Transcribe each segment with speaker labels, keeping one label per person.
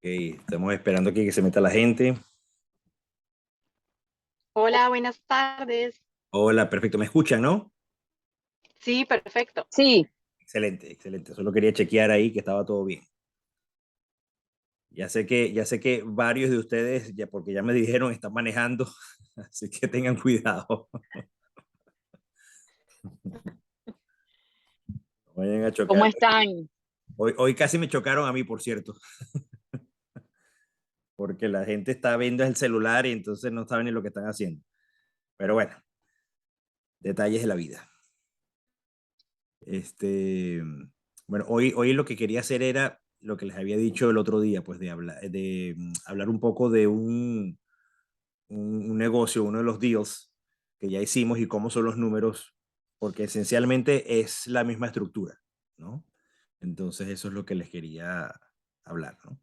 Speaker 1: Estamos esperando aquí que se meta la gente.
Speaker 2: Hola, buenas tardes.
Speaker 1: Hola, perfecto. ¿Me escuchan, no?
Speaker 2: Sí, perfecto.
Speaker 3: Sí,
Speaker 1: Excelente, excelente. Solo quería chequear ahí que estaba todo bien. Ya sé que varios de ustedes, ya porque ya me dijeron, están manejando, así que tengan cuidado. No vayan a
Speaker 3: ¿cómo
Speaker 1: chocar.
Speaker 3: están?
Speaker 1: Hoy casi me chocaron a mí, por cierto, porque la gente está viendo el celular y entonces no saben ni lo que están haciendo. Pero bueno, detalles de la vida. Este, bueno, hoy lo que quería hacer era lo que les había dicho el otro día, pues de hablar un poco de un negocio, uno de los deals que ya hicimos y cómo son los números, porque esencialmente es la misma estructura, ¿no? Entonces eso es lo que les quería hablar, ¿no?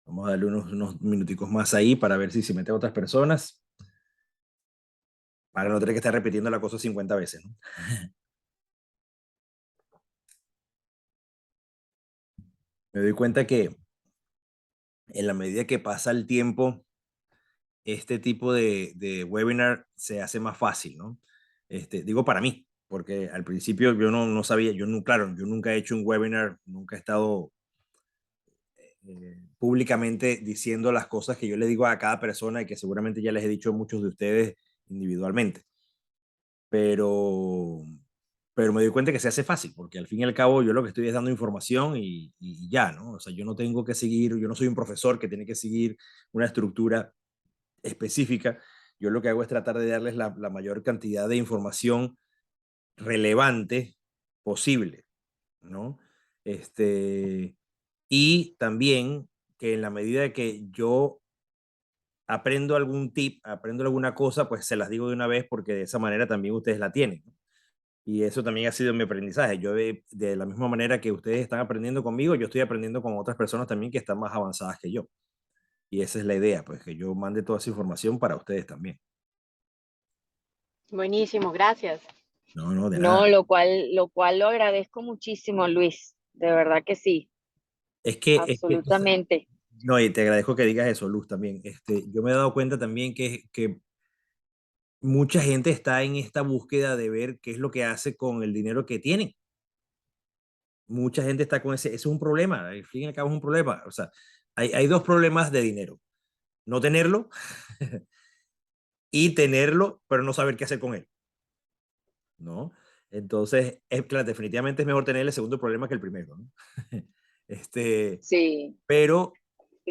Speaker 1: Vamos a darle unos minuticos más ahí para ver si se meten otras personas, para no tener que estar repitiendo la cosa 50 veces, ¿no? Me doy cuenta que en la medida que pasa el tiempo, este tipo de webinar se hace más fácil, ¿no? Digo para mí, porque al principio yo no sabía, claro, yo nunca he hecho un webinar, nunca he estado públicamente diciendo las cosas que yo le digo a cada persona y que seguramente ya les he dicho a muchos de ustedes individualmente. Pero, pero me doy cuenta que se hace fácil, porque al fin y al cabo yo lo que estoy es dando información y ya, ¿no? O sea, yo no tengo que seguir, yo no soy un profesor que tiene que seguir una estructura específica. Yo lo que hago es tratar de darles la mayor cantidad de información relevante posible, ¿no? Este, y también que en la medida de que yo aprendo algún tip, aprendo alguna cosa, pues se las digo de una vez porque de esa manera también ustedes la tienen, ¿no? Y eso también ha sido mi aprendizaje. De la misma manera que ustedes están aprendiendo conmigo, yo estoy aprendiendo con otras personas también que están más avanzadas que yo. Y esa es la idea, pues que yo mande toda esa información para ustedes también.
Speaker 2: Buenísimo, gracias.
Speaker 1: No, no, de nada.
Speaker 3: No, lo cual lo agradezco muchísimo, Luis. De verdad que sí,
Speaker 1: Entonces,
Speaker 3: absolutamente.
Speaker 1: no, y te agradezco que digas eso, Luz, también. Yo me he dado cuenta también que mucha gente está en esta búsqueda de ver qué es lo que hace con el dinero que tienen. Mucha gente está con ese es un problema, al fin y al cabo es un problema. O sea, hay dos problemas de dinero. No tenerlo y tenerlo, pero no saber qué hacer con él, ¿no? Entonces, claro, definitivamente es mejor tener el segundo problema que el primero, ¿no? Este,
Speaker 3: Sí,
Speaker 1: pero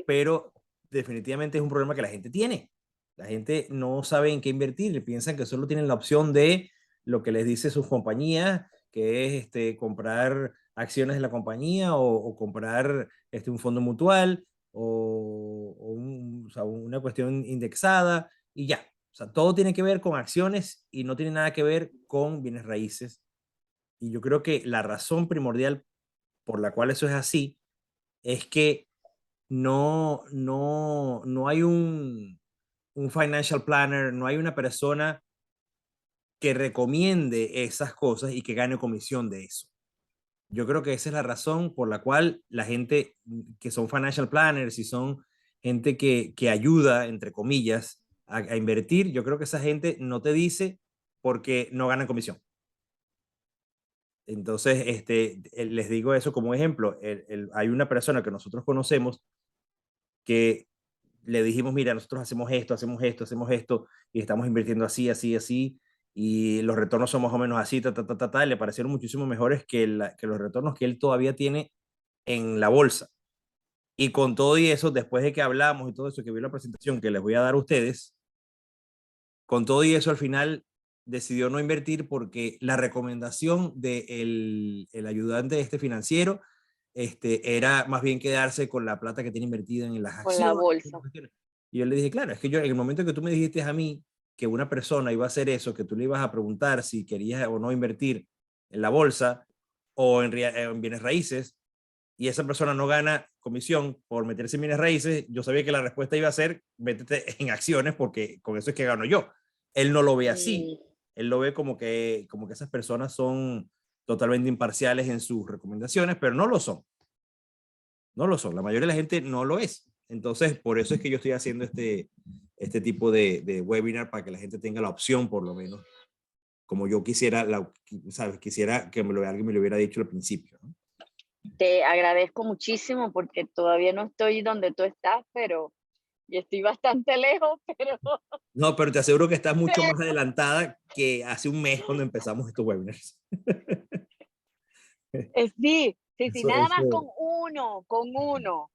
Speaker 1: pero definitivamente es un problema que la gente tiene. La gente no sabe en qué invertir, piensan que solo tienen la opción de lo que les dice sus compañías, que es comprar acciones de la compañía o comprar un fondo mutual o sea, una cuestión indexada y ya. O sea, todo tiene que ver con acciones y no tiene nada que ver con bienes raíces. Y yo creo que la razón primordial por la cual eso es así es que no hay un financial planner, no hay una persona que recomiende esas cosas y que gane comisión de eso. Yo creo que esa es la razón por la cual la gente que son financial planners y son gente que ayuda, entre comillas, a invertir, yo creo que esa gente no te dice porque no ganan comisión. Entonces, les digo eso como ejemplo. Hay una persona que nosotros conocemos que le dijimos, mira, nosotros hacemos esto, hacemos esto, hacemos esto, y estamos invirtiendo así, así, así, y los retornos son más o menos así, y le parecieron muchísimo mejores que los retornos que él todavía tiene en la bolsa. Y con todo y eso, después de que hablamos y todo eso, que vi la presentación que les voy a dar a ustedes, con todo y eso al final decidió no invertir porque la recomendación del el ayudante financiero era más bien quedarse con la plata que tiene invertida en las
Speaker 3: con la
Speaker 1: acciones.
Speaker 3: bolsa.
Speaker 1: Y yo le dije, claro, es que yo en el momento que tú me dijiste a mí que una persona iba a hacer eso, que tú le ibas a preguntar si querías o no invertir en la bolsa o en bienes raíces, y esa persona no gana comisión por meterse en bienes raíces, yo sabía que la respuesta iba a ser, métete en acciones porque con eso es que gano yo. Él no lo ve así,
Speaker 3: Mm,
Speaker 1: él lo ve como que esas personas son totalmente imparciales en sus recomendaciones, pero no lo son. No lo son, la mayoría de la gente no lo es. Entonces, por eso es que yo estoy haciendo este tipo de webinar para que la gente tenga la opción, por lo menos, como yo quisiera, ¿sabes? Quisiera que alguien me lo hubiera dicho al principio, ¿no?
Speaker 3: Te agradezco muchísimo porque todavía no estoy donde tú estás, pero y estoy bastante lejos, pero
Speaker 1: No, pero te aseguro que estás mucho más adelantada que hace un mes cuando empezamos estos webinars.
Speaker 3: sí, sí, sí,
Speaker 1: Eso,
Speaker 3: nada más
Speaker 1: eso,
Speaker 3: con uno,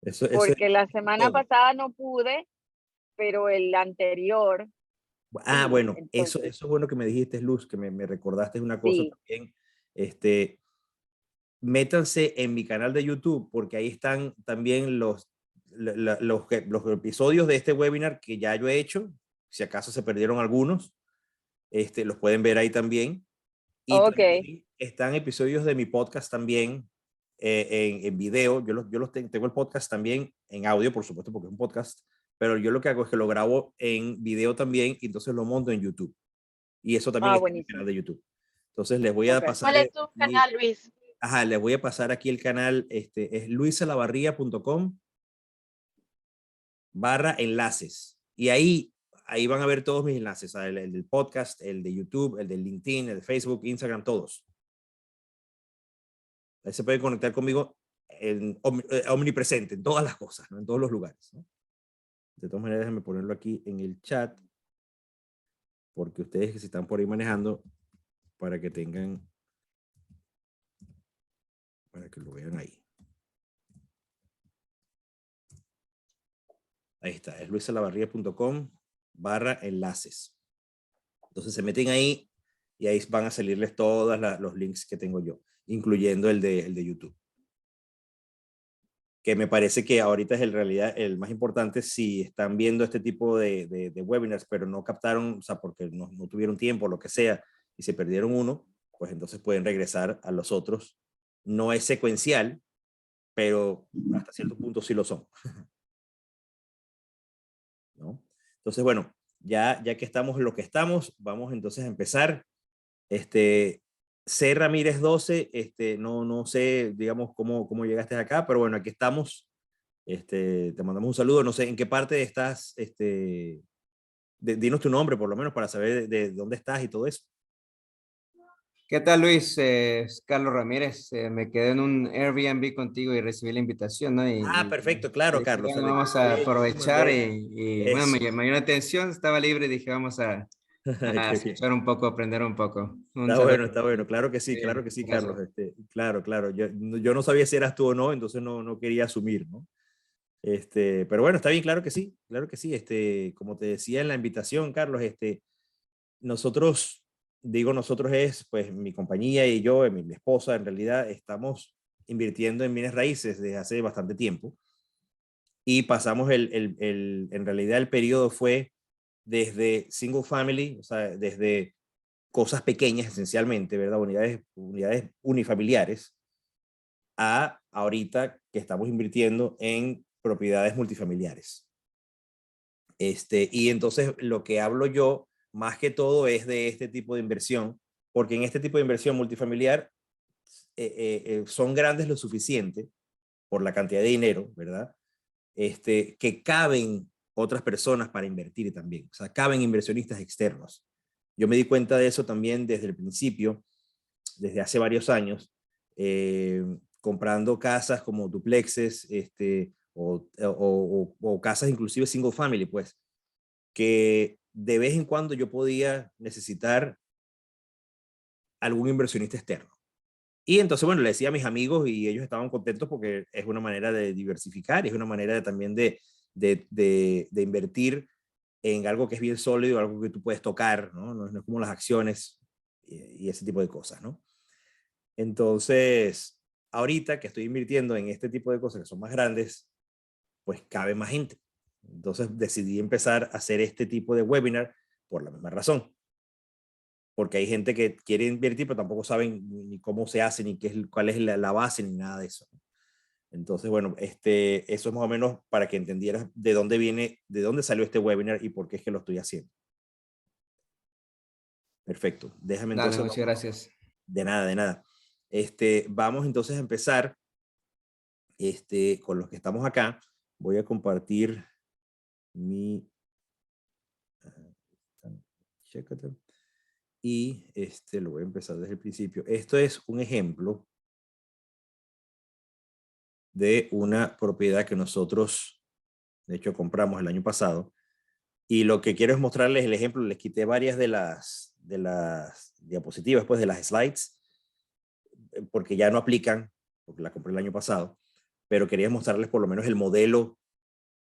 Speaker 1: eso es
Speaker 3: porque la semana
Speaker 1: todo.
Speaker 3: pasada no pude, pero el anterior
Speaker 1: Ah,
Speaker 3: sí,
Speaker 1: bueno,
Speaker 3: entonces
Speaker 1: eso es bueno que me dijiste, Luz, que me recordaste una cosa
Speaker 3: sí.
Speaker 1: también. Este, métanse en mi canal de YouTube, porque ahí están también los episodios de este webinar que ya yo he hecho. Si acaso se perdieron algunos, los pueden ver ahí también. Y
Speaker 3: Ok,
Speaker 1: también están episodios de mi podcast también en video. Tengo el podcast también en audio, por supuesto, porque es un podcast, pero yo lo que hago es que lo grabo en video también y entonces lo monto en YouTube. Y eso también está en mi canal
Speaker 3: buenísimo.
Speaker 1: de YouTube. Entonces les voy a
Speaker 3: Ok,
Speaker 1: pasar
Speaker 2: ¿Cuál es tu
Speaker 1: aquí,
Speaker 2: canal, Luis?
Speaker 1: ajá, les voy a pasar aquí el canal, es luisalavarría.com/enlaces. Y ahí van a ver todos mis enlaces, el del podcast, el de YouTube, el de LinkedIn, el de Facebook, Instagram, todos. Ahí se puede conectar conmigo omnipresente, en todas las cosas, ¿no? En todos los lugares, ¿no? De todas maneras, déjenme ponerlo aquí en el chat, porque ustedes que se están por ahí manejando, para que tengan, para que lo vean ahí. Ahí está, es luisalavarría.com/enlaces. Entonces se meten ahí y ahí van a salirles todos los links que tengo yo, incluyendo el de YouTube. Que me parece que ahorita es en realidad el más importante si están viendo este tipo de webinars, pero no captaron, o sea, porque no tuvieron tiempo, lo que sea, y se perdieron uno, pues entonces pueden regresar a los otros. No es secuencial, pero hasta cierto punto sí lo son, ¿no? Entonces, bueno, ya que estamos en lo que estamos, vamos entonces a empezar. C. Ramírez 12, no sé, digamos, cómo llegaste acá, pero bueno, aquí estamos. Te mandamos un saludo, no sé en qué parte estás, dinos tu nombre por lo menos para saber de dónde estás y todo eso.
Speaker 4: ¿Qué tal, Luis? Es Carlos Ramírez. Me quedé en un Airbnb contigo y recibí la invitación, ¿no?
Speaker 1: Ah, perfecto, claro,
Speaker 4: Dije,
Speaker 1: Carlos.
Speaker 4: bueno, vamos a
Speaker 1: Yo te
Speaker 4: aprovechar
Speaker 1: mandé
Speaker 4: bueno,
Speaker 1: eso.
Speaker 4: me llamó la atención, estaba libre y dije, vamos a
Speaker 1: Qué bien.
Speaker 4: escuchar un poco, aprender un poco. Un saludo.
Speaker 1: Está bueno, claro
Speaker 4: Bien,
Speaker 1: que sí, Carlos.
Speaker 4: gracias.
Speaker 1: Claro. Yo no sabía si eras tú o no, entonces no quería asumir, ¿no? Pero bueno, está bien, claro que sí, claro que sí. Como te decía en la invitación, Carlos, nosotros, digo nosotros es, pues mi compañía y yo, mi esposa, en realidad estamos invirtiendo en bienes raíces desde hace bastante tiempo y pasamos en realidad el periodo fue desde single family, o sea, desde cosas pequeñas esencialmente, ¿verdad? Unidades unifamiliares, a ahorita que estamos invirtiendo en propiedades multifamiliares. Y entonces lo que hablo yo, más que todo, es de este tipo de inversión, porque en este tipo de inversión multifamiliar son grandes lo suficiente por la cantidad de dinero, ¿verdad? Que caben otras personas para invertir también, o sea, caben inversionistas externos. Yo me di cuenta de eso también desde el principio, desde hace varios años, comprando casas como duplexes, o casas inclusive single family, pues, que de vez en cuando yo podía necesitar algún inversionista externo. Y entonces, bueno, le decía a mis amigos y ellos estaban contentos porque es una manera de diversificar y es una manera también de invertir en algo que es bien sólido, algo que tú puedes tocar, ¿no? No es como las acciones y ese tipo de cosas, ¿no? Entonces, ahorita que estoy invirtiendo en este tipo de cosas que son más grandes, pues cabe más gente. Entonces decidí empezar a hacer este tipo de webinar por la misma razón. Porque hay gente que quiere invertir, pero tampoco saben ni cómo se hace, ni cuál es la base, ni nada de eso. Entonces, bueno, eso es más o menos para que entendieras de dónde viene, de dónde salió este webinar y por qué es que lo estoy haciendo. Perfecto. Déjame
Speaker 4: Dale,
Speaker 1: entonces,
Speaker 4: muchas gracias.
Speaker 1: de nada. Vamos entonces a empezar con los que estamos acá, voy a compartir mi... Chécate. Y lo voy a empezar desde el principio. Esto es un ejemplo de una propiedad que nosotros, de hecho, compramos el año pasado. Y lo que quiero es mostrarles el ejemplo. Les quité varias de las diapositivas, pues de las slides, porque ya no aplican, porque la compré el año pasado. Pero quería mostrarles por lo menos el modelo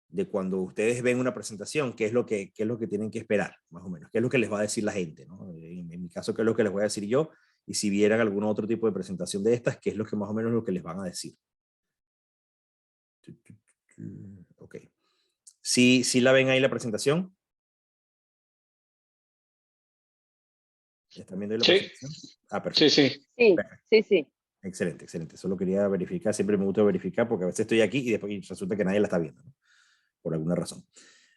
Speaker 1: de cuando ustedes ven una presentación, qué es lo que tienen que esperar, más o menos, qué es lo que les va a decir la gente, ¿no? En mi caso, qué es lo que les voy a decir yo, y si vieran algún otro tipo de presentación de estas, qué es lo que más o menos lo que les van a decir. Ok. ¿Sí la ven ahí la presentación? ¿Están viendo ahí la presentación? Ah, perfecto.
Speaker 5: Sí.
Speaker 3: Sí, sí, sí.
Speaker 1: Excelente, excelente. Solo quería verificar, siempre me gusta verificar porque a veces estoy aquí y después resulta que nadie la está viendo, ¿no? Por alguna razón.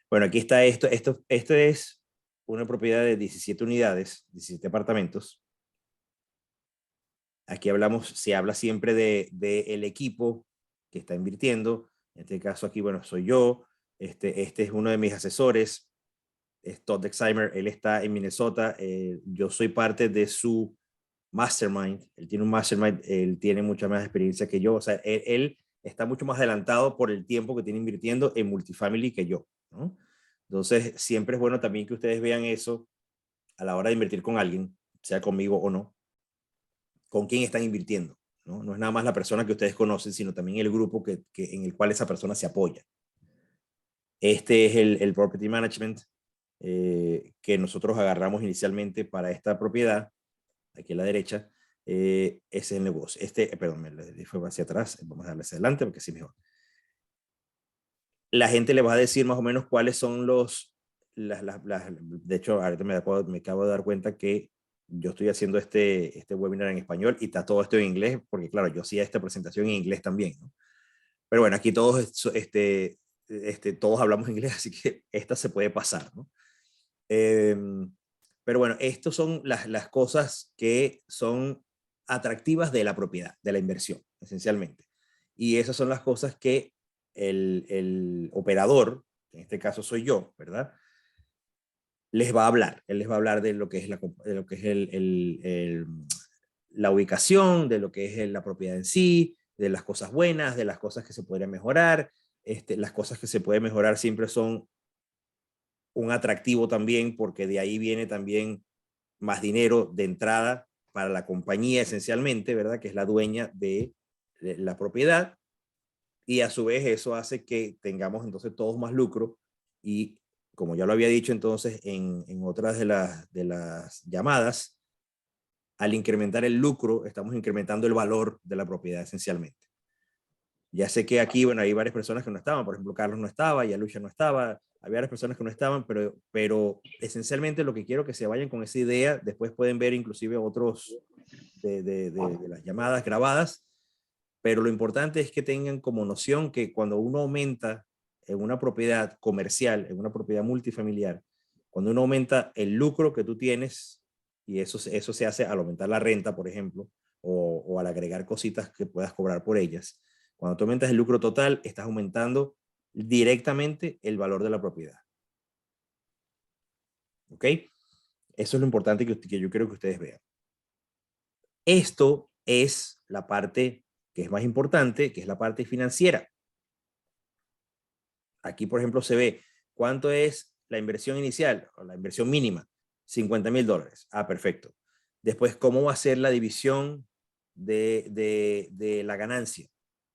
Speaker 1: Bueno, aquí está esto. Esto es una propiedad de 17 unidades, 17 apartamentos. Aquí se habla siempre de el equipo que está invirtiendo. En este caso aquí, bueno, soy yo. Este es uno de mis asesores, es Todd Dexheimer. Él está en Minnesota. Yo soy parte de su mastermind. Él tiene un mastermind. Él tiene mucha más experiencia que yo. O sea, él está mucho más adelantado por el tiempo que tiene invirtiendo en multifamily que yo, ¿no? Entonces, siempre es bueno también que ustedes vean eso a la hora de invertir con alguien, sea conmigo o no, con quién están invirtiendo, ¿no? No es nada más la persona que ustedes conocen, sino también el grupo en el cual esa persona se apoya. Este es el property management que nosotros agarramos inicialmente para esta propiedad, aquí a la derecha. Ese es el negocio. Perdón, me fue hacia atrás, vamos a darle hacia adelante porque así mejor. La gente le va a decir más o menos cuáles son de hecho, ahorita me acabo de dar cuenta que yo estoy haciendo este webinar en español y está todo esto en inglés, porque claro, yo hacía esta presentación en inglés también, ¿no? Pero bueno, aquí todos, todos hablamos inglés, así que esta se puede pasar, ¿no? Pero bueno, estas son las cosas que son atractivas de la propiedad, de la inversión, esencialmente. Y esas son las cosas que el operador, en este caso soy yo, ¿verdad? Les va a hablar. Él les va a hablar de lo que es la ubicación, de lo que es la propiedad en sí, de las cosas buenas, de las cosas que se podrían mejorar. Las cosas que se pueden mejorar siempre son un atractivo también, porque de ahí viene también más dinero de entrada para la compañía esencialmente, ¿verdad? Que es la dueña de la propiedad. Y a su vez eso hace que tengamos entonces todos más lucro y como ya lo había dicho entonces en otras de las llamadas, al incrementar el lucro estamos incrementando el valor de la propiedad esencialmente. Ya sé que aquí, bueno, hay varias personas que no estaban, por ejemplo, Carlos no estaba, ya Lucha no estaba, había varias personas que no estaban, pero esencialmente lo que quiero que se vayan con esa idea, después pueden ver inclusive otros de las llamadas grabadas, pero lo importante es que tengan como noción que cuando uno aumenta en una propiedad comercial, en una propiedad multifamiliar, cuando uno aumenta el lucro que tú tienes, y eso se hace al aumentar la renta, por ejemplo, o al agregar cositas que puedas cobrar por ellas, cuando tú aumentas el lucro total, estás aumentando directamente el valor de la propiedad. ¿Ok? Eso es lo importante que yo quiero que ustedes vean. Esto es la parte que es más importante, que es la parte financiera. Aquí, por ejemplo, se ve cuánto es la inversión inicial o la inversión mínima. $50,000. Ah, perfecto. Después, ¿cómo va a ser la división de la ganancia?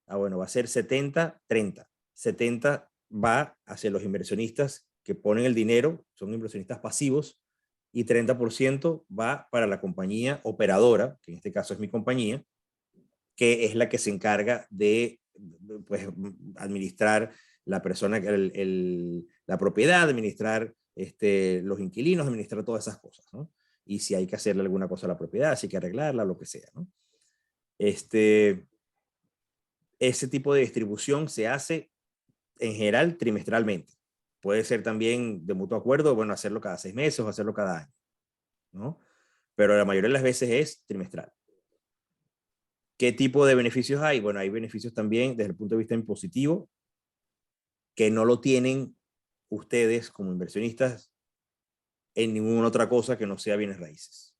Speaker 1: Ah, bueno, va a ser 70-30. 70 va hacia los inversionistas que ponen el dinero, son inversionistas pasivos, y 30% va para la compañía operadora, que en este caso es mi compañía, que es la que se encarga de pues, administrar la persona, la propiedad, administrar los inquilinos, administrar todas esas cosas, ¿no? Y si hay que hacerle alguna cosa a la propiedad, si hay que arreglarla, lo que sea, ¿no? Ese tipo de distribución se hace en general trimestralmente. Puede ser también de mutuo acuerdo, bueno, hacerlo cada 6 meses o hacerlo cada año, ¿no? Pero la mayoría de las veces es trimestral. ¿Qué tipo de beneficios hay? Bueno, hay beneficios también desde el punto de vista impositivo que no lo tienen ustedes como inversionistas en ninguna otra cosa que no sea bienes raíces.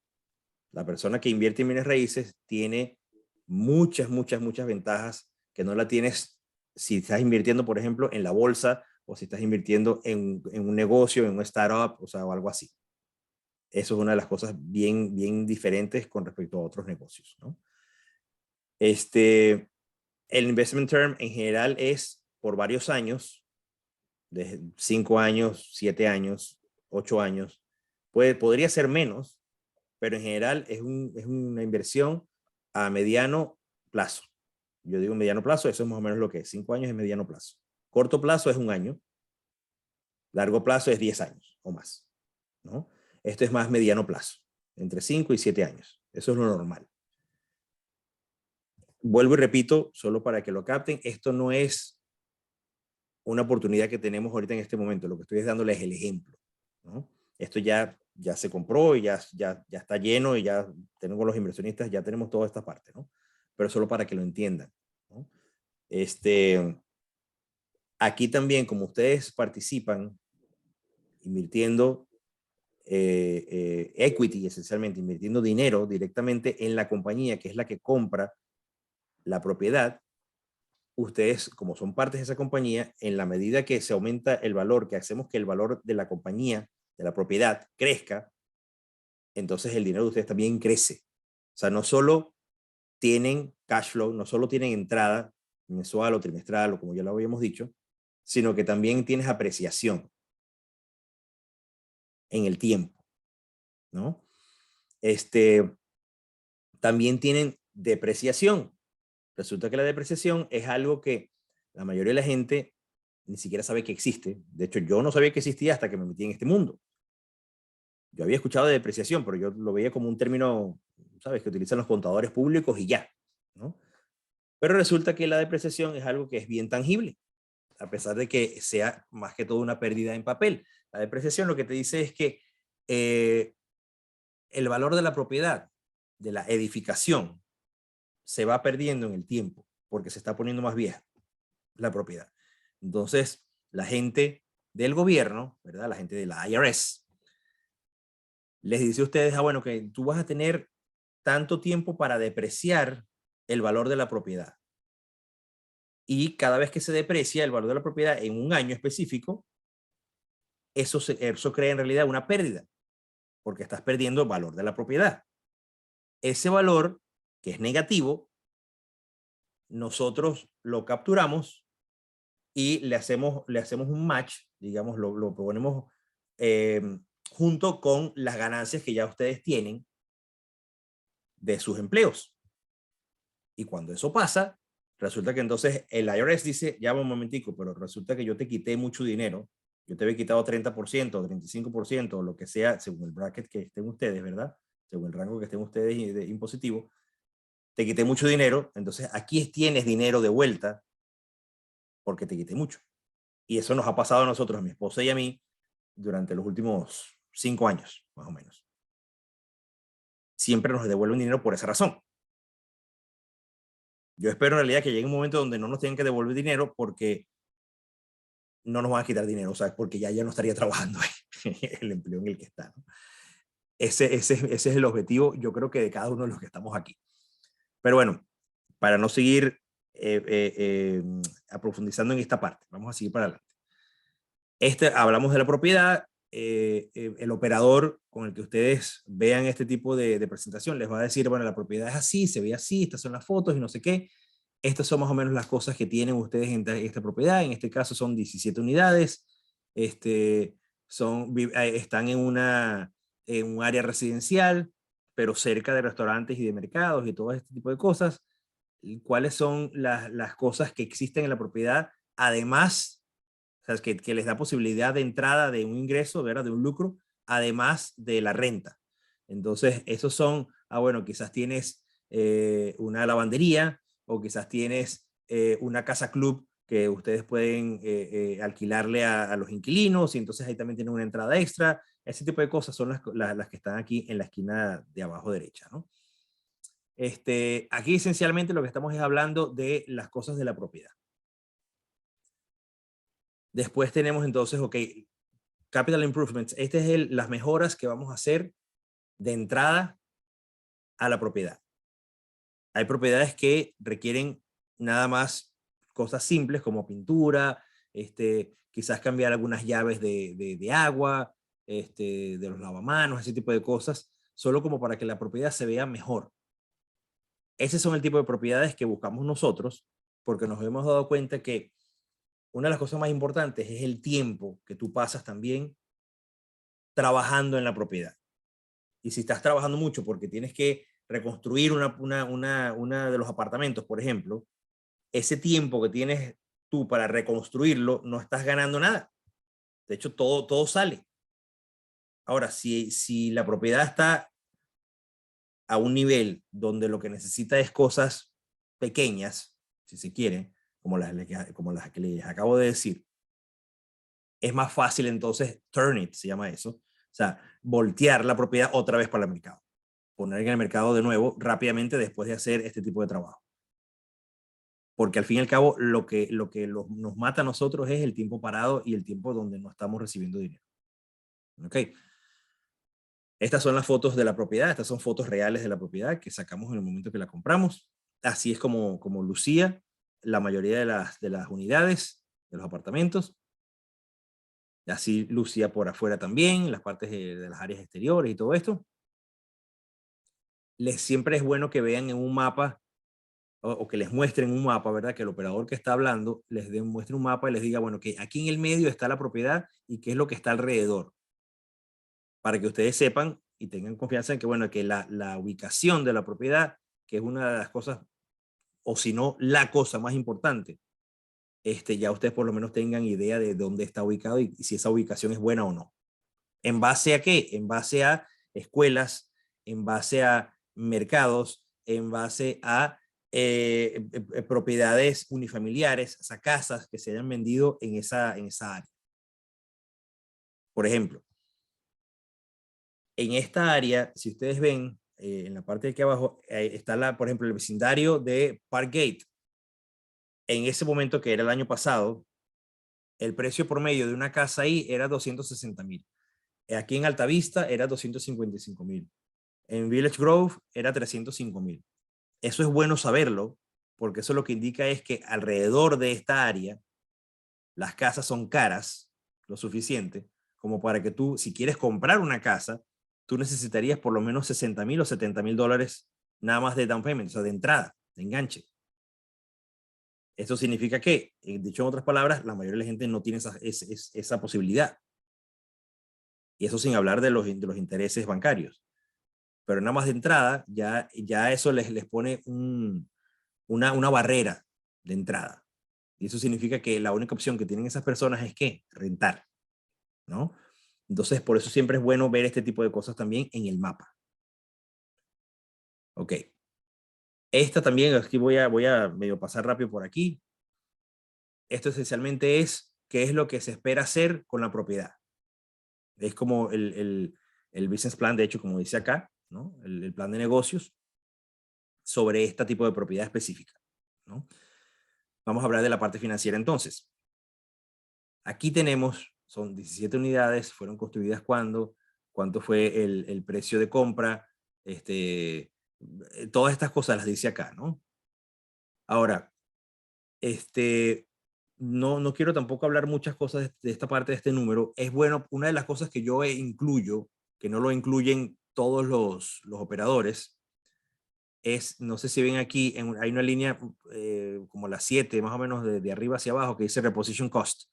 Speaker 1: La persona que invierte en bienes raíces tiene muchas ventajas que no la tienes si estás invirtiendo, por ejemplo, en la bolsa o si estás invirtiendo en un negocio, en un startup, o sea, o algo así. Eso es una de las cosas bien diferentes con respecto a otros negocios, ¿no? El investment term en general es por varios años, de 5 años, 7 años, 8 años. Podría ser menos, pero en general es una inversión a mediano plazo. Yo digo mediano plazo, eso es más o menos lo que es. 5 años es mediano plazo. Corto plazo es 1 año. Largo plazo es 10 años o más, ¿no? Esto es más mediano plazo, entre 5 y 7 años. Eso es lo normal. Vuelvo y repito, solo para que lo capten, esto no es una oportunidad que tenemos ahorita en este momento. Lo que estoy dándoles es el ejemplo, ¿no? Esto ya se compró y ya está lleno y ya tenemos los inversionistas, ya tenemos toda esta parte, ¿no? Pero solo para que lo entiendan, ¿no? Aquí también, como ustedes participan invirtiendo equity, esencialmente invirtiendo dinero directamente en la compañía, que es la que compra la propiedad, ustedes, como son partes de esa compañía, en la medida que se aumenta el valor, que hacemos que el valor de la compañía, de la propiedad, crezca, entonces el dinero de ustedes también crece. O sea, no solo tienen cash flow, no solo tienen entrada mensual o trimestral, o como ya lo habíamos dicho, sino que también tienes apreciación en el tiempo, ¿no? También tienen depreciación. Resulta que la depreciación es algo que la mayoría de la gente ni siquiera sabe que existe. De hecho, yo no sabía que existía hasta que me metí en este mundo. Yo había escuchado de depreciación, pero yo lo veía como un término, ¿sabes?, que utilizan los contadores públicos y ya, ¿no? Pero resulta que la depreciación es algo que es bien tangible, a pesar de que sea más que todo una pérdida en papel. La depreciación lo que te dice es que el valor de la propiedad, de la edificación, se va perdiendo en el tiempo porque se está poniendo más vieja la propiedad. Entonces, la gente del gobierno, ¿verdad? La gente de la IRS, les dice a ustedes, bueno, que tú vas a tener tanto tiempo para depreciar el valor de la propiedad. Y cada vez que se deprecia el valor de la propiedad en un año específico, eso crea en realidad una pérdida, porque estás perdiendo el valor de la propiedad. Ese valor, que es negativo, nosotros lo capturamos y le hacemos un match, digamos, lo ponemos junto con las ganancias que ya ustedes tienen de sus empleos. Y cuando eso pasa, resulta que entonces el IRS dice, ya un momentico, pero resulta que yo te quité mucho dinero, yo te había quitado 30% o 35% o lo que sea, según el bracket que estén ustedes, ¿verdad? Según el rango que estén ustedes de impositivo, te quité mucho dinero, entonces aquí tienes dinero de vuelta porque te quité mucho. Y eso nos ha pasado a nosotros, a mi esposa y a mí, durante los últimos 5 años, más o menos. Siempre nos devuelven dinero por esa razón. Yo espero en realidad que llegue un momento donde no nos tengan que devolver dinero porque no nos van a quitar dinero, o sea, porque ya no estaría trabajando el empleo en el que está, ¿no? Ese es el objetivo, yo creo que de cada uno de los que estamos aquí. Pero bueno, para no seguir aprofundizando en esta parte, vamos a seguir para adelante. Hablamos de la propiedad, el operador con el que ustedes vean este tipo de presentación les va a decir, bueno, la propiedad es así, se ve así, estas son las fotos y no sé qué. Estas son más o menos las cosas que tienen ustedes en esta propiedad. En este caso son 17 unidades. Están en un área residencial, pero cerca de restaurantes y de mercados y todo este tipo de cosas. ¿Cuáles son las cosas que existen en la propiedad? Además, o sea, que les da posibilidad de entrada de un ingreso, ¿verdad?, de un lucro, además de la renta. Entonces, esos son, bueno, quizás tienes una lavandería o quizás tienes una casa club que ustedes pueden alquilarle a los inquilinos y entonces ahí también tienen una entrada extra. Ese tipo de cosas son las que están aquí en la esquina de abajo derecha, ¿no? Aquí esencialmente lo que estamos es hablando de las cosas de la propiedad. Después tenemos entonces, ok, capital improvements. Este es las mejoras que vamos a hacer de entrada a la propiedad. Hay propiedades que requieren nada más cosas simples como pintura, quizás cambiar algunas llaves de agua, de los lavamanos, ese tipo de cosas, solo como para que la propiedad se vea mejor. Ese son el tipo de propiedades que buscamos nosotros, porque nos hemos dado cuenta que una de las cosas más importantes es el tiempo que tú pasas también trabajando en la propiedad. Y si estás trabajando mucho porque tienes que reconstruir una de los apartamentos, por ejemplo, ese tiempo que tienes tú para reconstruirlo, no estás ganando nada. De hecho, todo sale. Ahora, si la propiedad está a un nivel donde lo que necesita es cosas pequeñas, si se quiere, como las que les acabo de decir, es más fácil entonces turn it, se llama eso. O sea, voltear la propiedad otra vez para el mercado. Poner en el mercado de nuevo rápidamente después de hacer este tipo de trabajo. Porque al fin y al cabo lo que nos mata a nosotros es el tiempo parado y el tiempo donde no estamos recibiendo dinero. ¿Ok? Estas son las fotos de la propiedad, estas son fotos reales de la propiedad que sacamos en el momento que la compramos. Así es como lucía la mayoría de las unidades, de los apartamentos. Así lucía por afuera también, las partes de las áreas exteriores y todo esto. Siempre es bueno que vean en un mapa o que les muestren un mapa, ¿verdad? Que el operador que está hablando muestre un mapa y les diga, bueno, que aquí en el medio está la propiedad y qué es lo que está alrededor. Para que ustedes sepan y tengan confianza en que, bueno, que la ubicación de la propiedad, que es una de las cosas, o si no, la cosa más importante, ya ustedes por lo menos tengan idea de dónde está ubicado y si esa ubicación es buena o no. ¿En base a qué? En base a escuelas, en base a mercados, en base a propiedades unifamiliares, o sea, casas que se hayan vendido en esa área. Por ejemplo, en esta área, si ustedes ven, en la parte de aquí abajo, está, por ejemplo, el vecindario de Parkgate. En ese momento, que era el año pasado, el precio promedio de una casa ahí era 260,000. Aquí en Altavista era 255,000. En Village Grove era 305,000. Eso es bueno saberlo, porque eso lo que indica es que alrededor de esta área, las casas son caras, lo suficiente, como para que tú, si quieres comprar una casa, tú necesitarías por lo menos 60,000 o 70,000 dólares nada más de down payment, o sea, de entrada, de enganche. Eso significa que, dicho en otras palabras, la mayoría de la gente no tiene esa posibilidad. Y eso sin hablar de los intereses bancarios. Pero nada más de entrada, ya eso les pone una barrera de entrada. Y eso significa que la única opción que tienen esas personas es ¿qué? Rentar, ¿no? Entonces, por eso siempre es bueno ver este tipo de cosas también en el mapa. Ok. Esta también, aquí voy a medio pasar rápido por aquí. Esto esencialmente es qué es lo que se espera hacer con la propiedad. Es como el business plan, de hecho, como dice acá, ¿no? El plan de negocios sobre este tipo de propiedad específica, ¿no? Vamos a hablar de la parte financiera entonces. Aquí tenemos, son 17 unidades, fueron construidas cuándo, cuánto fue el precio de compra, todas estas cosas las dice acá, ¿no? Ahora, no quiero tampoco hablar muchas cosas de esta parte de este número. Es bueno, una de las cosas que yo incluyo, que no lo incluyen todos los operadores, es, no sé si ven aquí, hay una línea como la 7, más o menos de arriba hacia abajo, que dice reposition cost.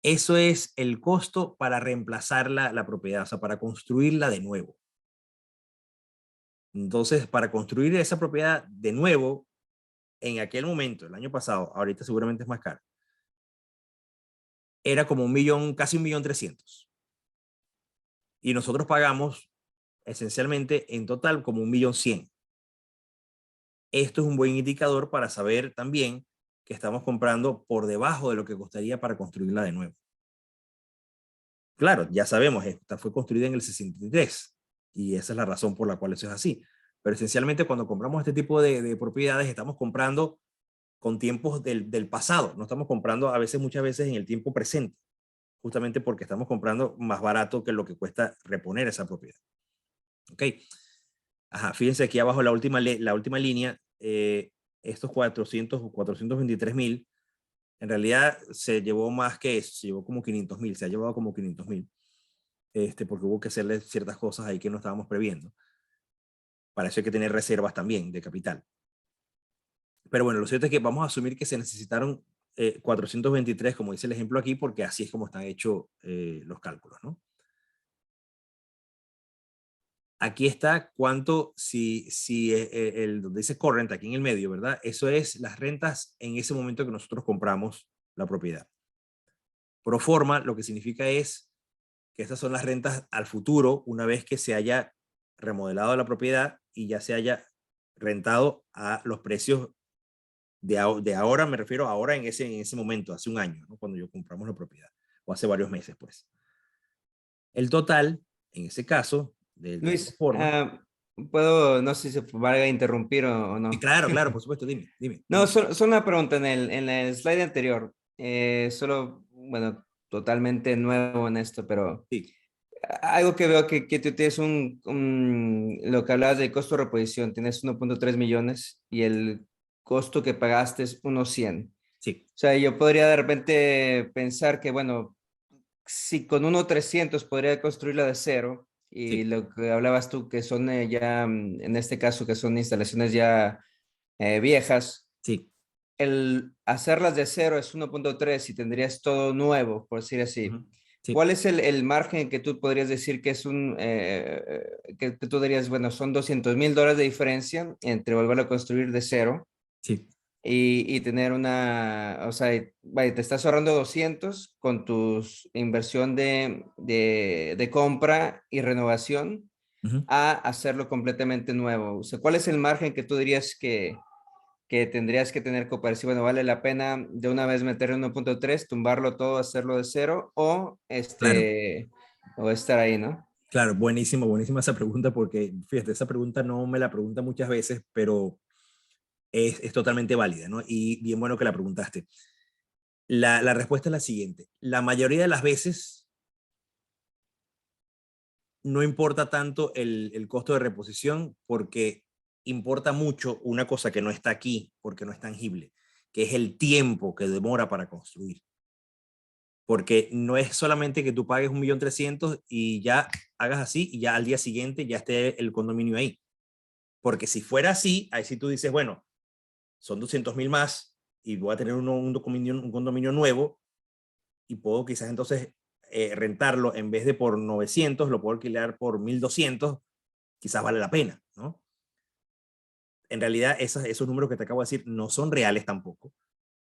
Speaker 1: Eso es el costo para reemplazar la propiedad, o sea, para construirla de nuevo. Entonces, para construir esa propiedad de nuevo, en aquel momento, el año pasado, ahorita seguramente es más caro, era como 1,000,000, casi 1,300,000. Y nosotros pagamos esencialmente en total como 1,100,000. Esto es un buen indicador para saber también que estamos comprando por debajo de lo que costaría para construirla de nuevo. Claro, ya sabemos, esta fue construida en el 63 y esa es la razón por la cual eso es así. pero esencialmente cuando compramos este tipo de propiedades estamos comprando con tiempos del pasado, no estamos comprando muchas veces en el tiempo presente, justamente porque estamos comprando más barato que lo que cuesta reponer esa propiedad. ¿Ok? Ajá, fíjense aquí abajo la última línea, estos 423,000, en realidad se llevó más que eso, se llevó como 500,000, se ha llevado como 500,000, porque hubo que hacerle ciertas cosas ahí que no estábamos previendo. Para eso hay que tener reservas también de capital. Pero bueno, lo cierto es que vamos a asumir que se necesitaron 423, como dice el ejemplo aquí, porque así es como están hechos los cálculos, ¿no? Aquí está cuánto, si donde dice current, aquí en el medio, ¿verdad? Eso es las rentas en ese momento que nosotros compramos la propiedad. Pro forma, lo que significa es que estas son las rentas al futuro, una vez que se haya remodelado la propiedad y ya se haya rentado a los precios de ahora, me refiero ahora en ese momento, hace un año, ¿no? Cuando yo compramos la propiedad, o hace varios meses, pues. El total, en ese caso, de pro
Speaker 4: Luis,
Speaker 1: forma.
Speaker 4: no sé si se valga interrumpir o
Speaker 1: Sí,
Speaker 4: no.
Speaker 1: claro, por supuesto, dime.
Speaker 4: No, solo una pregunta en el slide anterior. Solo, bueno, totalmente nuevo en esto, pero
Speaker 1: Sí,
Speaker 4: algo que veo que tú tienes lo que hablabas del costo de reposición, tienes 1.3 millones y el costo que pagaste es 1.100.
Speaker 1: sí.
Speaker 4: O sea, yo podría de repente pensar que, bueno, si con 1.300 podría construirla de cero y
Speaker 1: Sí,
Speaker 4: lo que hablabas tú que son en este caso, que son instalaciones ya viejas,
Speaker 1: sí.
Speaker 4: el hacerlas de cero es 1.3 y tendrías todo nuevo, por decir así.
Speaker 1: Ujú, sí.
Speaker 4: ¿Cuál es el margen que tú podrías decir que es que tú dirías, bueno, son $200,000 de diferencia entre volver a construir de cero
Speaker 1: Sí.
Speaker 4: y tener o sea, vaya, te estás ahorrando 200 con tu inversión de compra y renovación
Speaker 1: Ujú.
Speaker 4: a hacerlo completamente nuevo? O sea, ¿cuál es el margen que tú dirías que tendrías que tener para decir, bueno, vale la pena de una vez meterle 1.3, tumbarlo todo, hacerlo de cero
Speaker 1: Claro,
Speaker 4: o estar ahí, ¿no?
Speaker 1: claro, buenísima esa pregunta, porque fíjate, esa pregunta no me la pregunta muchas veces, pero es totalmente válida, ¿no? Y bien bueno que la preguntaste. La respuesta es la siguiente. La mayoría de las veces no importa tanto el costo de reposición, porque importa mucho una cosa que no está aquí, porque no es tangible, que es el tiempo que demora para construir. Porque no es solamente que tú pagues 1.300.000 y ya hagas así y ya al día siguiente ya esté el condominio ahí. Porque si fuera así, ahí sí tú dices, bueno, son 200,000 más y voy a tener un condominio nuevo y puedo quizás entonces rentarlo en vez de por 900, lo puedo alquilar por 1.200, quizás vale la pena, ¿no? En realidad esos números que te acabo de decir no son reales tampoco,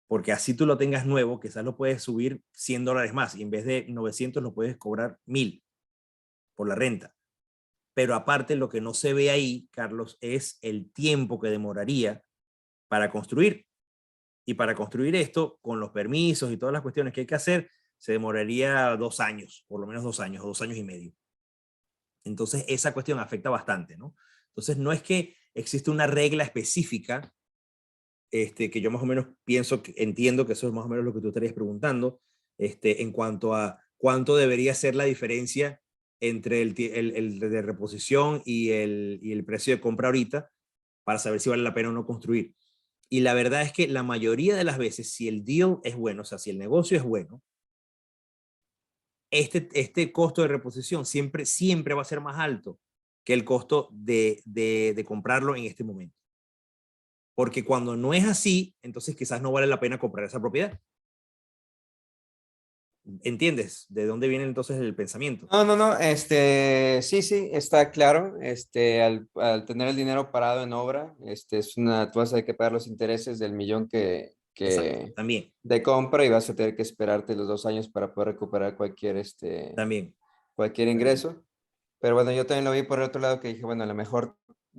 Speaker 1: porque así tú lo tengas nuevo, quizás lo puedes subir $100 más y en vez de 900 lo puedes cobrar 1.000 por la renta. Pero aparte lo que no se ve ahí, Carlos, es el tiempo que demoraría para construir. Y para construir esto, con los permisos y todas las cuestiones que hay que hacer, se demoraría 2 años, por lo menos 2 años o 2 años y medio. Entonces esa cuestión afecta bastante, ¿no? Entonces no es que existe una regla específica, que yo más o menos entiendo que eso es más o menos lo que tú estarías preguntando, en cuanto a cuánto debería ser la diferencia entre el de reposición y el precio de compra ahorita, para saber si vale la pena o no construir. Y la verdad es que la mayoría de las veces, si el deal es bueno, o sea, si el negocio es bueno, este costo de reposición siempre va a ser más alto que el costo de comprarlo en este momento. Porque cuando no es así, entonces quizás no vale la pena comprar esa propiedad. ¿Entiendes de dónde viene entonces el pensamiento?
Speaker 4: No, sí, está claro, al tener el dinero parado en obra, tú vas a tener que pagar los intereses del millón
Speaker 1: Exacto, también,
Speaker 4: de compra y vas a tener que esperarte los 2 años para poder recuperar
Speaker 1: también.
Speaker 4: cualquier ingreso. Pero bueno, yo también lo vi por el otro lado que dije, bueno, a lo mejor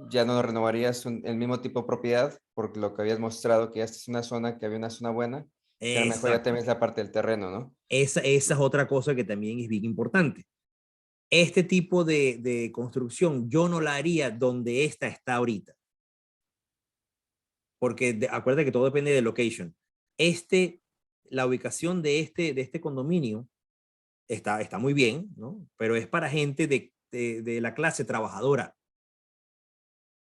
Speaker 4: ya no renovarías el mismo tipo de propiedad, porque lo que habías mostrado que ya esta es una zona, que había una zona buena, que a lo mejor ya te
Speaker 1: Exacto.
Speaker 4: ves la parte del terreno, ¿no?
Speaker 1: Esa es otra cosa que también es bien importante. Este tipo de construcción yo no la haría donde esta está ahorita. Porque acuérdate que todo depende de location. La ubicación de este condominio está muy bien, ¿no? Pero es para gente de la clase trabajadora.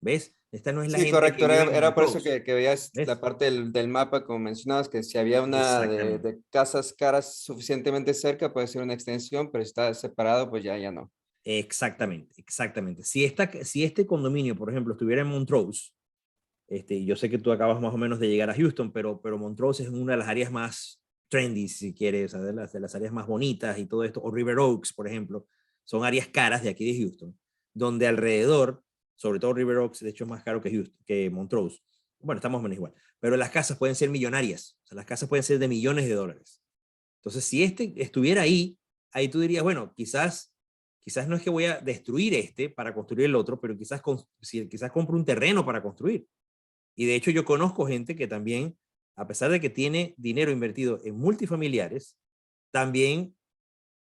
Speaker 1: ¿Ves? Esta no es la
Speaker 4: Sí,
Speaker 1: gente que
Speaker 4: correcto.
Speaker 1: vive
Speaker 4: Era,
Speaker 1: en
Speaker 4: era por eso
Speaker 1: Montrose.
Speaker 4: que veías
Speaker 1: ¿Ves?
Speaker 4: la parte del mapa, como mencionabas, que si había una
Speaker 1: Exactamente.
Speaker 4: de casas caras suficientemente cerca, puede ser una extensión, pero si está separado, pues ya no.
Speaker 1: Exactamente, exactamente. Si este condominio, por ejemplo, estuviera en Montrose, yo sé que tú acabas más o menos de llegar a Houston, pero Montrose es una de las áreas más trendy, si quieres, de las áreas más bonitas y todo esto, o River Oaks, por ejemplo, son áreas caras de aquí de Houston, donde alrededor, sobre todo River Oaks, de hecho es más caro que Montrose. Bueno, estamos más o menos igual, pero las casas pueden ser millonarias, o sea, las casas pueden ser de millones de dólares. Entonces, si este estuviera ahí tú dirías, bueno, quizás no es que voy a destruir para construir el otro, pero quizás compro un terreno para construir. Y de hecho yo conozco gente que también, a pesar de que tiene dinero invertido en multifamiliares, también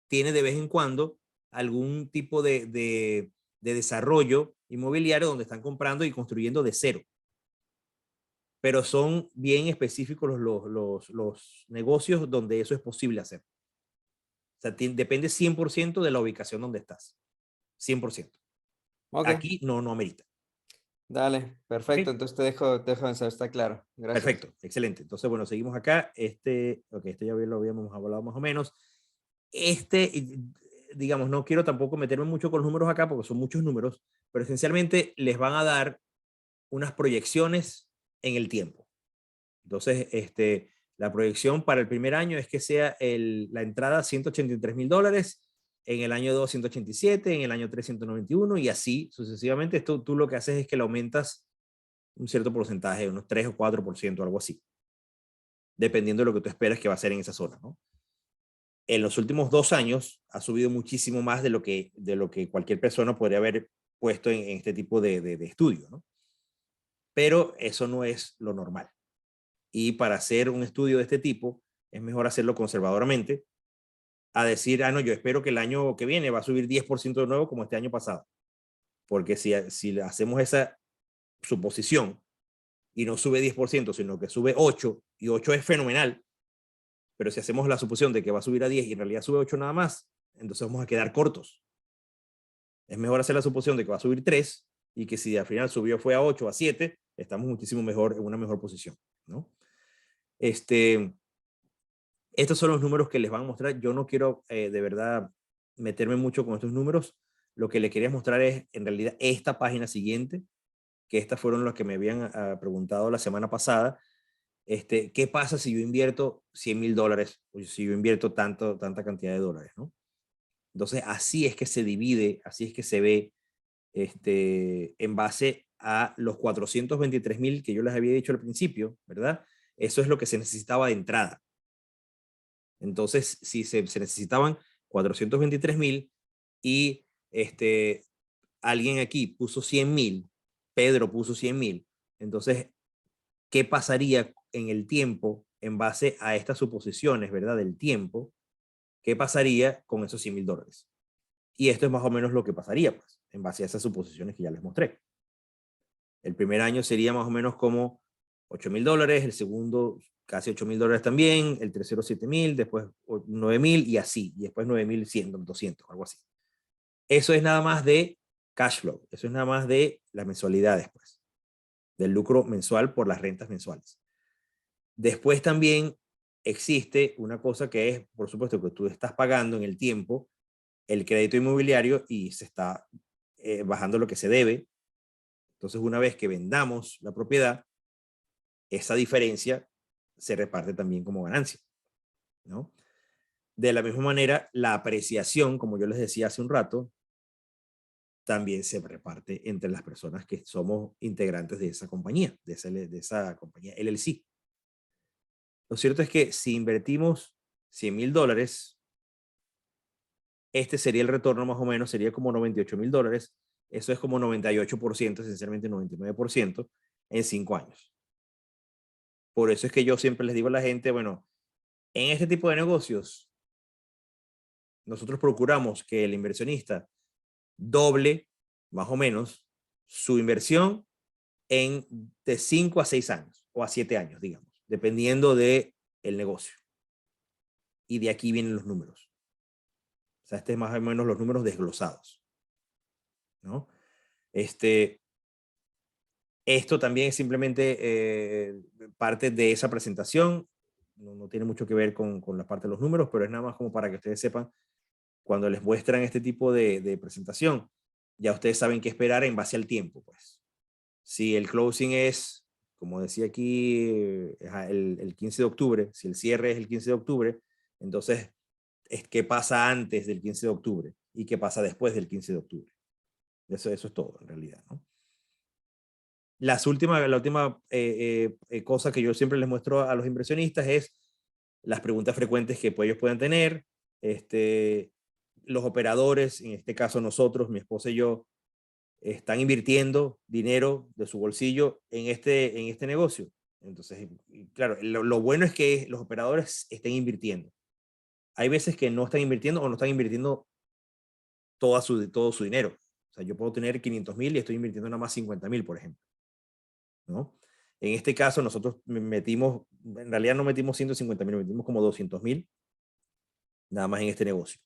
Speaker 1: tiene de vez en cuando algún tipo de desarrollo inmobiliario donde están comprando y construyendo de cero. Pero son bien específicos los negocios donde eso es posible hacer. O sea, depende 100% de la ubicación donde estás. 100%.
Speaker 4: Ok,
Speaker 1: Aquí no amerita.
Speaker 4: dale, perfecto.
Speaker 1: ¿Okay?
Speaker 4: Entonces te dejo avanzar, está claro. Gracias.
Speaker 1: Perfecto, excelente. Entonces, bueno, seguimos acá. Este ya lo habíamos hablado más o menos. Digamos, no quiero tampoco meterme mucho con los números acá porque son muchos números, pero esencialmente les van a dar unas proyecciones en el tiempo. Entonces, la proyección para el primer año es que sea la entrada $183,000, en el año 2 187, en el año 3 191 y así sucesivamente. Tú lo que haces es que le aumentas un cierto porcentaje, unos 3 o 4%, algo así, dependiendo de lo que tú esperas que va a ser en esa zona, ¿no? En los últimos 2 años ha subido muchísimo más de lo que cualquier persona podría haber puesto en este tipo de estudio, ¿no? Pero eso no es lo normal. Y para hacer un estudio de este tipo, es mejor hacerlo conservadoramente, a decir, no, yo espero que el año que viene va a subir 10% de nuevo como este año pasado. Porque si hacemos esa suposición y no sube 10%, sino que sube 8%, y 8 es fenomenal, pero si hacemos la suposición de que va a subir a 10 y en realidad sube 8 nada más, entonces vamos a quedar cortos. Es mejor hacer la suposición de que va a subir 3 y que si al final subió fue a 8 o a 7, estamos muchísimo mejor, en una mejor posición, ¿no? Estos son los números que les van a mostrar. Yo no quiero de verdad meterme mucho con estos números. Lo que les quería mostrar es en realidad esta página siguiente, que estas fueron las que me habían preguntado la semana pasada. ¿Qué pasa si yo invierto $100,000 o si yo invierto tanta cantidad de dólares, ¿no? Entonces, así es que se divide, así es que se ve en base a los 423,000 que yo les había dicho al principio, ¿verdad? Eso es lo que se necesitaba de entrada. Entonces, si se necesitaban 423,000 y alguien aquí puso 100,000, Pedro puso 100,000, entonces, ¿qué pasaría en el tiempo en base a estas suposiciones, ¿verdad? Del tiempo, ¿qué pasaría con esos $100,000? Y esto es más o menos lo que pasaría, pues, en base a esas suposiciones que ya les mostré. El primer año sería más o menos como $8,000, el segundo casi $8,000 también, el tercero 7,000, después 9,000 y así, y después 9,100, 200, algo así. Eso es nada más de cash flow, eso es nada más de las mensualidades, pues, del lucro mensual por las rentas mensuales. Después también existe una cosa que es, por supuesto, que tú estás pagando en el tiempo el crédito inmobiliario y se está bajando lo que se debe. Entonces, una vez que vendamos la propiedad, esa diferencia se reparte también como ganancia, ¿no? De la misma manera, la apreciación, como yo les decía hace un rato, también se reparte entre las personas que somos integrantes de esa compañía, de esa compañía LLC. Lo cierto es que si invertimos $100,000, este sería el retorno más o menos, sería como $98,000. Eso es como 98%, esencialmente 99% en 5 años. Por eso es que yo siempre les digo a la gente, bueno, en este tipo de negocios, nosotros procuramos que el inversionista doble, más o menos, su inversión de 5 a 6 años, o a 7 años, digamos, dependiendo del negocio. Y de aquí vienen los números. O sea, este es más o menos los números desglosados, ¿no? Esto también es simplemente parte de esa presentación. No tiene mucho que ver con la parte de los números, pero es nada más como para que ustedes sepan, cuando les muestran este tipo de presentación, ya ustedes saben qué esperar en base al tiempo, pues. Si el closing es, como decía aquí, el 15 de octubre, si el cierre es el 15 de octubre, entonces es qué pasa antes del 15 de octubre y qué pasa después del 15 de octubre. Eso es todo, en realidad, ¿no? La última cosa que yo siempre les muestro a los inversionistas es las preguntas frecuentes que ellos puedan tener. Los operadores, en este caso nosotros, mi esposa y yo, están invirtiendo dinero de su bolsillo en este negocio. Entonces, claro, lo bueno es que los operadores estén invirtiendo. Hay veces que no están invirtiendo o no están invirtiendo todo su dinero. O sea, yo puedo tener 500,000 y estoy invirtiendo nada más 50,000, por ejemplo, ¿no? En este caso, nosotros metimos, en realidad no metimos 150,000, metimos como 200,000, nada más en este negocio.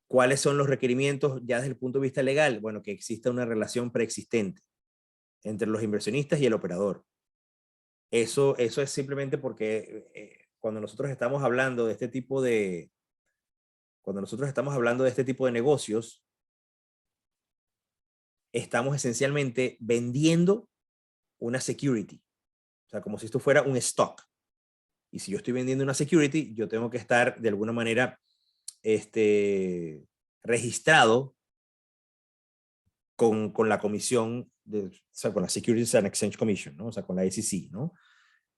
Speaker 1: ¿Cuáles son los requerimientos ya desde el punto de vista legal? Bueno, que exista una relación preexistente entre los inversionistas y el operador. Eso es simplemente porque cuando nosotros estamos hablando de este tipo de negocios, estamos esencialmente vendiendo una security. O sea, como si esto fuera un stock. Y si yo estoy vendiendo una security, yo tengo que estar de alguna manera registrado con la comisión, o sea, con la Securities and Exchange Commission, ¿no? O sea, con la SEC, ¿no?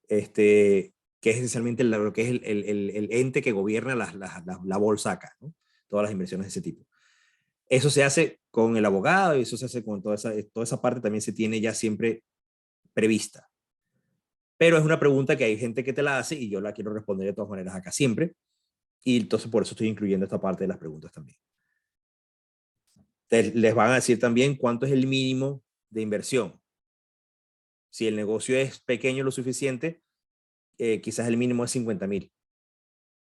Speaker 1: Que es esencialmente lo que es el ente que gobierna la bolsa acá, ¿no? Todas las inversiones de ese tipo. Eso se hace con el abogado y eso se hace con toda esa parte también se tiene ya siempre prevista. Pero es una pregunta que hay gente que te la hace y yo la quiero responder de todas maneras acá siempre. Y entonces por eso estoy incluyendo esta parte de las preguntas también. Les van a decir también cuánto es el mínimo de inversión. Si el negocio es pequeño lo suficiente, quizás el mínimo es 50,000.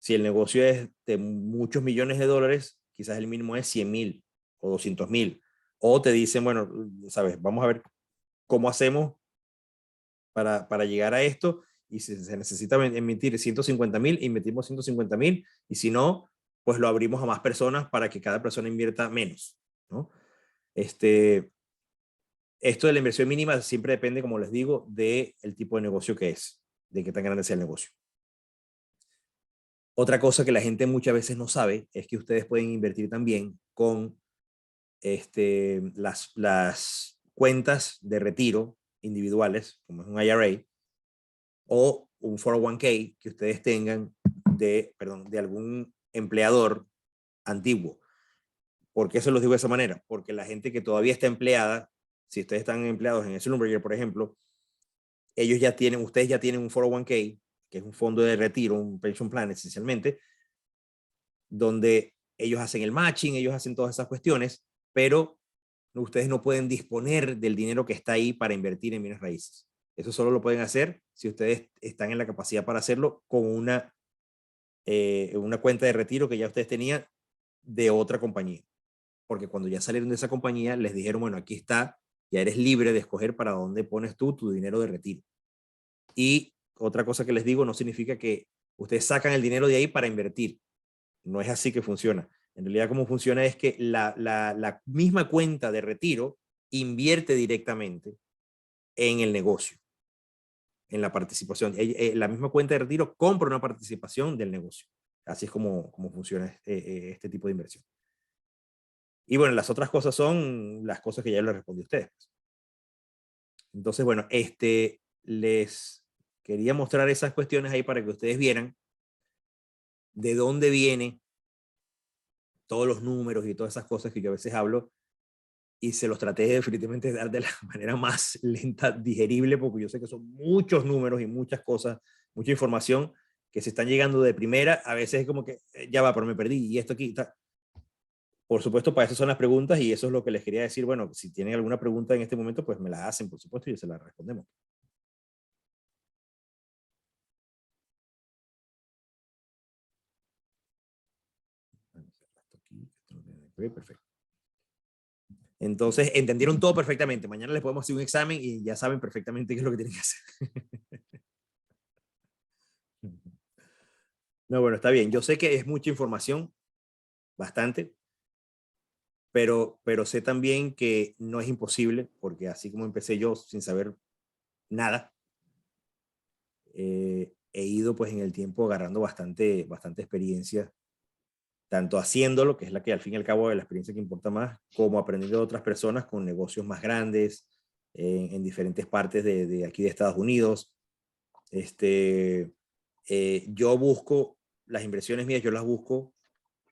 Speaker 1: Si el negocio es de muchos millones de dólares, quizás el mínimo es 100,000 o 200,000. O te dicen, bueno, sabes, vamos a ver cómo hacemos para llegar a esto. Y si se necesita emitir 150,000, invertimos 150,000. Y si no, pues lo abrimos a más personas para que cada persona invierta menos, ¿no? Esto de la inversión mínima siempre depende, como les digo, del tipo de negocio que es, de qué tan grande sea el negocio. Otra cosa que la gente muchas veces no sabe es que ustedes pueden invertir también con las cuentas de retiro individuales, como es un IRA, o un 401k que ustedes tengan de algún empleador antiguo. ¿Por qué se los digo de esa manera? Porque la gente que todavía está empleada, si ustedes están empleados en el Schlumberger, por ejemplo, ustedes ya tienen un 401k, que es un fondo de retiro, un pension plan esencialmente, donde ellos hacen el matching, ellos hacen todas esas cuestiones, pero ustedes no pueden disponer del dinero que está ahí para invertir en bienes raíces. Eso solo lo pueden hacer si ustedes están en la capacidad para hacerlo con una cuenta de retiro que ya ustedes tenían de otra compañía. Porque cuando ya salieron de esa compañía, les dijeron, bueno, aquí está, ya eres libre de escoger para dónde pones tú tu dinero de retiro. Y otra cosa que les digo, no significa que ustedes sacan el dinero de ahí para invertir. No es así que funciona. En realidad, cómo funciona es que la misma cuenta de retiro invierte directamente en el negocio, en la participación. La misma cuenta de retiro compra una participación del negocio. Así es como funciona este tipo de inversión. Y bueno, las otras cosas son las cosas que ya les respondí a ustedes. Entonces, bueno, les quería mostrar esas cuestiones ahí para que ustedes vieran de dónde viene todos los números y todas esas cosas que yo a veces hablo y se los traté definitivamente de dar de la manera más lenta, digerible, porque yo sé que son muchos números y muchas cosas, mucha información que se están llegando de primera, a veces es como que ya va, pero me perdí, y esto aquí está. Por supuesto, para eso son las preguntas, y eso es lo que les quería decir. Bueno, si tienen alguna pregunta en este momento, pues me la hacen, por supuesto, y se la respondemos. Perfecto. Entonces, entendieron todo perfectamente. Mañana les podemos hacer un examen y ya saben perfectamente qué es lo que tienen que hacer. No, bueno, está bien. Yo sé que es mucha información, bastante, pero sé también que no es imposible, porque así como empecé yo sin saber nada, he ido pues en el tiempo agarrando bastante experiencia, tanto haciéndolo, que es la que al fin y al cabo es la experiencia que importa más, como aprendiendo de otras personas con negocios más grandes en diferentes partes de aquí de Estados Unidos. Yo busco las inversiones mías, yo las busco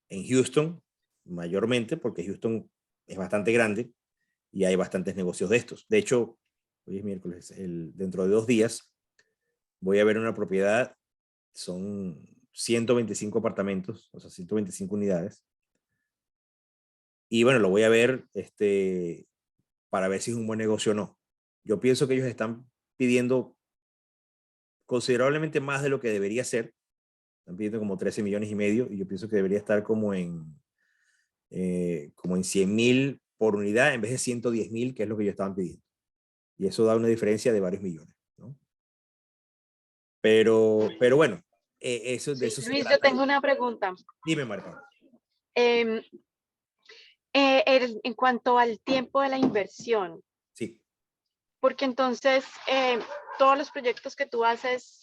Speaker 1: en Houston mayormente, porque Houston es bastante grande y hay bastantes negocios de estos. De hecho, hoy es miércoles, dentro de 2 días voy a ver una propiedad, son 125 apartamentos, o sea, 125 unidades. Y bueno, lo voy a ver para ver si es un buen negocio o no. Yo pienso que ellos están pidiendo considerablemente más de lo que debería ser. Están pidiendo como 13 millones y medio, y yo pienso que debería estar como en 100,000 por unidad en vez de 110,000, que es lo que ellos estaban pidiendo. Y eso da una diferencia de varios millones, ¿no? Pero bueno, eso, de eso se
Speaker 2: Luis, yo
Speaker 1: trata.
Speaker 2: tengo una pregunta.
Speaker 1: Dime, Marta.
Speaker 2: Em, en cuanto al tiempo de la inversión,
Speaker 1: Sí.
Speaker 2: porque entonces todos los proyectos que tú haces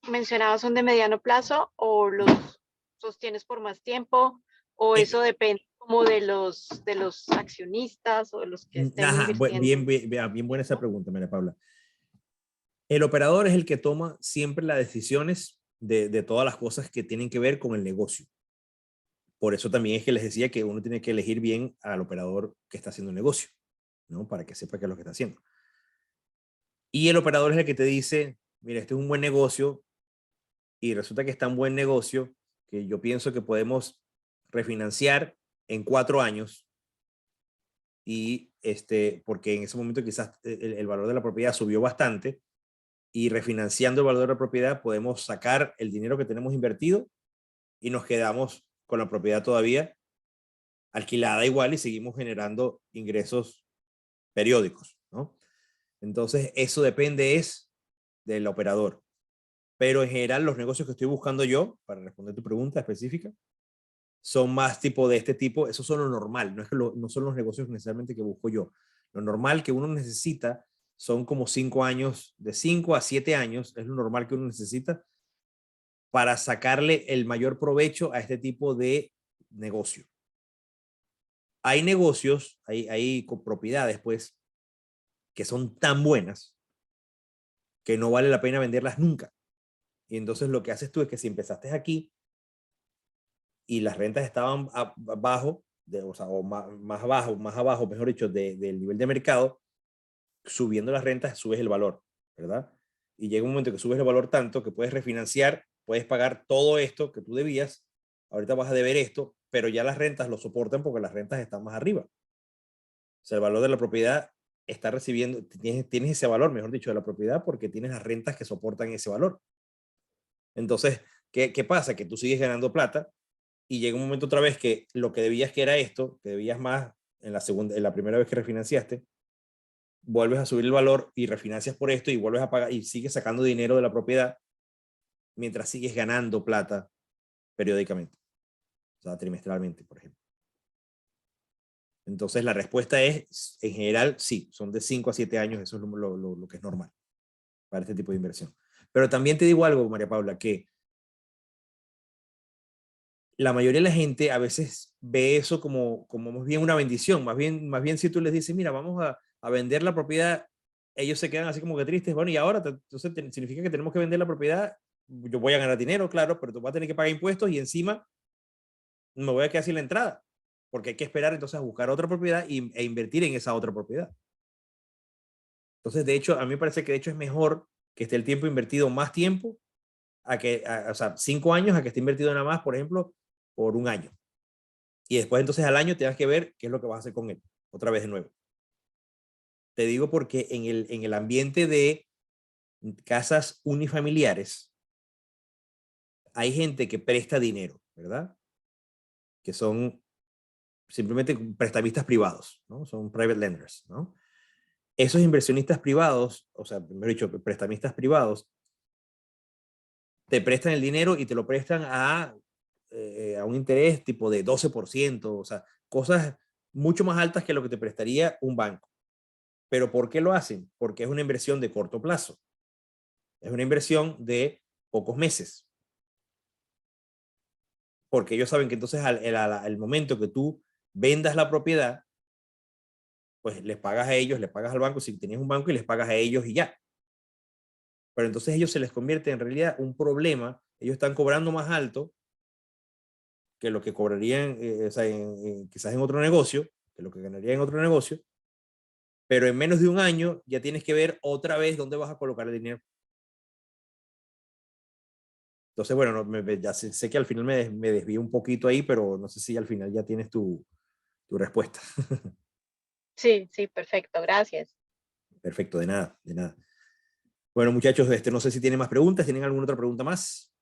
Speaker 2: mencionados son de mediano plazo, o los sostienes por más tiempo, o eso depende como de los accionistas o de los que estén
Speaker 1: Ajá,
Speaker 2: invirtiendo.
Speaker 1: bien buena esa pregunta, María Paula. El operador es el que toma siempre las decisiones de todas las cosas que tienen que ver con el negocio. Por eso también es que les decía que uno tiene que elegir bien al operador que está haciendo el negocio, ¿no? Para que sepa qué es lo que está haciendo. Y el operador es el que te dice, mira, este es un buen negocio, y resulta que es tan buen negocio que yo pienso que podemos refinanciar en 4 años, y porque en ese momento quizás el valor de la propiedad subió bastante, y refinanciando el valor de la propiedad podemos sacar el dinero que tenemos invertido y nos quedamos con la propiedad todavía alquilada igual y seguimos generando ingresos periódicos, ¿no? Entonces, eso depende del operador. Pero en general, los negocios que estoy buscando yo, para responder tu pregunta específica, son más tipo de este tipo. Eso son lo normal, no, es que no son los negocios necesariamente que busco yo. Lo normal que uno necesita son como 5 años, de 5 a 7 años, es lo normal que uno necesita para sacarle el mayor provecho a este tipo de negocio. Hay negocios, hay propiedades, pues, que son tan buenas que no vale la pena venderlas nunca. Y entonces lo que haces tú es que si empezaste aquí y las rentas estaban abajo, o más abajo, mejor dicho, del nivel de mercado, subiendo las rentas subes el valor, ¿verdad? Y llega un momento que subes el valor tanto que puedes refinanciar, puedes pagar todo esto que tú debías, ahorita vas a deber esto, pero ya las rentas lo soportan porque las rentas están más arriba. O sea, el valor de la propiedad está recibiendo, tienes ese valor, mejor dicho, de la propiedad, porque tienes las rentas que soportan ese valor. Entonces, ¿qué pasa? Que tú sigues ganando plata y llega un momento otra vez que lo que debías, que era esto, que debías más en la primera vez que refinanciaste, vuelves a subir el valor y refinancias por esto y vuelves a pagar y sigues sacando dinero de la propiedad mientras sigues ganando plata periódicamente, o sea, trimestralmente, por ejemplo. Entonces la respuesta es, en general, sí, son de 5 a 7 años, eso es lo que es normal para este tipo de inversión. Pero también te digo algo, María Paula, que la mayoría de la gente a veces ve eso como más bien una bendición, más bien si tú les dices, mira, vamos a vender la propiedad, ellos se quedan así como que tristes, bueno, y ahora, entonces significa que tenemos que vender la propiedad, yo voy a ganar dinero, claro, pero tú vas a tener que pagar impuestos y encima me voy a quedar sin la entrada, porque hay que esperar entonces a buscar otra propiedad e invertir en esa otra propiedad. Entonces, de hecho, a mí me parece que de hecho es mejor que esté el tiempo invertido más tiempo o sea, 5 años a que esté invertido nada más, por ejemplo, por 1 año. Y después entonces al año tengas que ver qué es lo que vas a hacer con él, otra vez de nuevo. Te digo porque en el ambiente de casas unifamiliares hay gente que presta dinero, ¿verdad? Que son simplemente prestamistas privados, ¿no? Son private lenders, ¿no? Esos inversionistas privados, o sea, mejor dicho, prestamistas privados, te prestan el dinero y te lo prestan a un interés tipo de 12%, o sea, cosas mucho más altas que lo que te prestaría un banco. ¿Pero por qué lo hacen? Porque es una inversión de corto plazo. Es una inversión de pocos meses. Porque ellos saben que entonces al momento que tú vendas la propiedad, pues les pagas a ellos, les pagas al banco, si tenías un banco, y les pagas a ellos y ya. Pero entonces ellos se les convierte en realidad un problema. Ellos están cobrando más alto que lo que cobrarían o sea, quizás en otro negocio, que lo que ganarían en otro negocio, pero en menos de 1 año ya tienes que ver otra vez dónde vas a colocar el dinero. Entonces, bueno, ya sé que al final me desvío un poquito ahí, pero no sé si al final ya tienes tu respuesta.
Speaker 2: Sí, sí, perfecto, gracias.
Speaker 1: Perfecto, de nada, de nada. Bueno, muchachos, no sé si tienen más preguntas. ¿Tienen alguna otra pregunta más?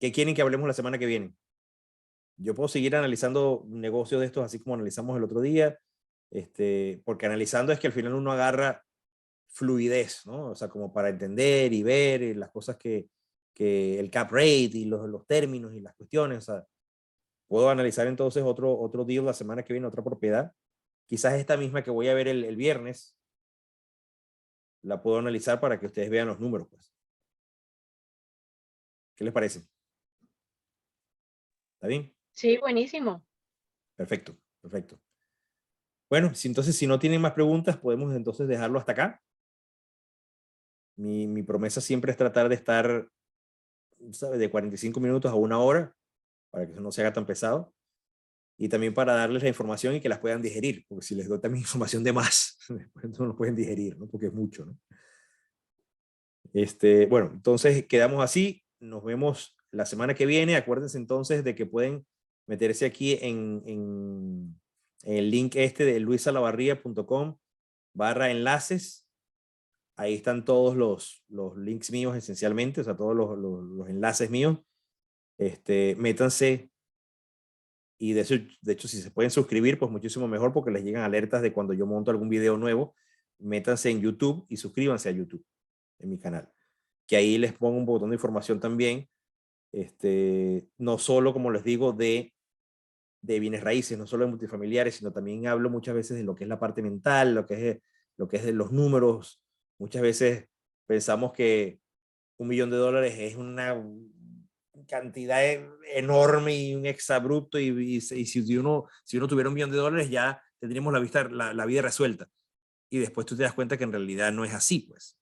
Speaker 1: ¿Qué quieren que hablemos la semana que viene? Yo puedo seguir analizando negocios de estos así como analizamos el otro día, porque analizando es que al final uno agarra fluidez, ¿no? O sea, como para entender y ver las cosas que el cap rate y los términos y las cuestiones. O sea, puedo analizar entonces otro deal la semana que viene, otra propiedad. Quizás esta misma que voy a ver el viernes, la puedo analizar para que ustedes vean los números, pues. ¿Qué les parece? ¿Está bien?
Speaker 2: Sí, buenísimo.
Speaker 1: Perfecto, perfecto. Bueno, entonces si no tienen más preguntas, podemos entonces dejarlo hasta acá. Mi promesa siempre es tratar de estar, ¿sabes?, de 45 minutos a 1 hora, para que eso no se haga tan pesado. Y también para darles la información y que las puedan digerir, porque si les doy también información de más, después no lo pueden digerir, ¿no? Porque es mucho, ¿no? Bueno, entonces quedamos así. Nos vemos la semana que viene. Acuérdense entonces de que pueden meterse aquí en el link de luisalavarria.com/enlaces. Ahí están todos los links míos esencialmente, o sea, todos los enlaces míos. Métanse y de hecho si se pueden suscribir, pues muchísimo mejor porque les llegan alertas de cuando yo monto algún video nuevo. Métanse en YouTube y suscríbanse a YouTube, en mi canal, que ahí les pongo un botón de información también, no solo, como les digo, de bienes raíces, no solo de multifamiliares, sino también hablo muchas veces de lo que es la parte mental, lo que es de los números. Muchas veces pensamos que $1 millón es una cantidad enorme y un exabrupto, y si uno tuviera $1 millón ya tendríamos la vida resuelta. Y después tú te das cuenta que en realidad no es así, pues.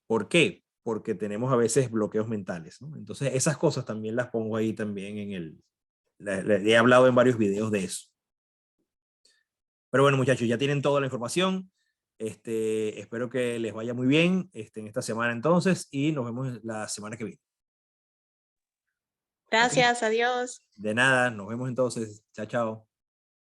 Speaker 1: ¿Por qué? Porque tenemos a veces bloqueos mentales, ¿no? Entonces esas cosas también las pongo ahí también he hablado en varios videos de eso. Pero bueno, muchachos, ya tienen toda la información. Espero que les vaya muy bien en esta semana entonces, y nos vemos la semana que viene.
Speaker 2: Gracias, adiós.
Speaker 1: De nada, nos vemos entonces. Chao, chao.